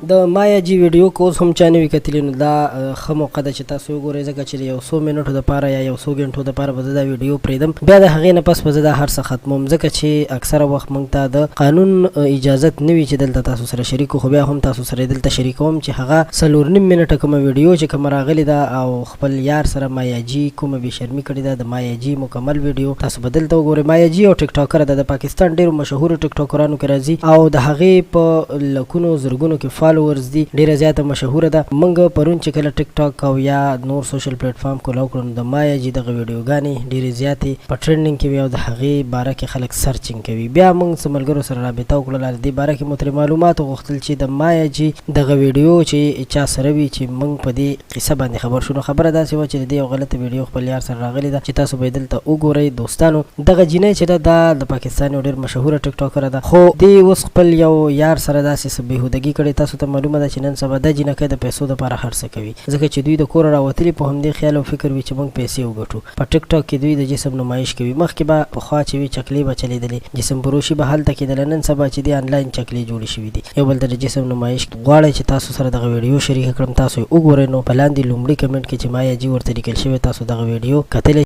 د مایا جی ویډیو کوز هم چا نوي کتلی نو دا ښه موقع ده چې تاسو وګورئ ځکه چې یو څو منټو دپاره یا یو څو ګنټو دپاره به زه دا ویډیو پرېږدم بیا د هغې نه پس به زه دا هر څه ختموم ځکه چې اکثره وخت موږ ته د قانون اجازت نه وي چې دلته تاسو سره شریک خو بیا هم تاسو سره دلته شریکوم چې هغه 4.5 منټه کومه ویډیو چې کومه راغلې ده او خپل یار سره مایا جی کومه بېشرمي کړې ده د مایا جی مکمل ویډیو تاسو به دلته وګورئ. مایا جی یو ټیک ټاکر ده د پاکستان ډېرو مشهورو ټیک ټاکرانو کې راځي او د هغې په لکونو زرګونو کې فالوورز دي ډېره زیاته مشهوره ده. موږ پرون چې کله ټیک ټاک او یا نور سوشل پلیټ فارم کولاو کړو نو د مایا جی دغه ویډیوګانې ډېرې زیاتې په ټرینډینګ کې وي او د هغې باره کې خلک سرچینګ کوي. بیا موږ څه ملګرو سره رابطه وکړله د دې باره کې مو ترې معلومات وغوښتل چې د مایا جی دغه ویډیو چې چا سره وي چې موږ په دې قصه باندې خبر شو. نو خبره داسې وه چې د دې یو غلطه ویډیو خپل یار سره راغلې ده چې تاسو به یې دلته وګورئ. دوستانو دغه جینۍ چې ده دا د پاکستان یو ډېر مشهوره ټیک ټاکره ده خو دې اوس خپل یو یار سره داسې څه بېهودګي کړې. تاسو ته معلومه ده چې نن سبا دا جینکۍ د پیسو دپاره هر څه کوي ځکه چې دوی د کوره راوتلي په همدې خیال او فکر وي چې موږ پیسې وګټو. په ټیک ټاک کې دوی د جسم نمایش کوي. مخکې به پخوا چې وي چکلې به چلېدلې جسم فروشي به هلته کېدله. نن سبا چې دی آنلاین چکلې جوړې شوي دي یو بل ته د جسم نمایش غواړئ چې تاسو سره دغه ویډیو شریکه کړم تاسو یې وګورئ نو په لاندې لومړي کمنټ کې چې مایا جی ورته لیکل شوی تاسو دغه ویډیو کتلی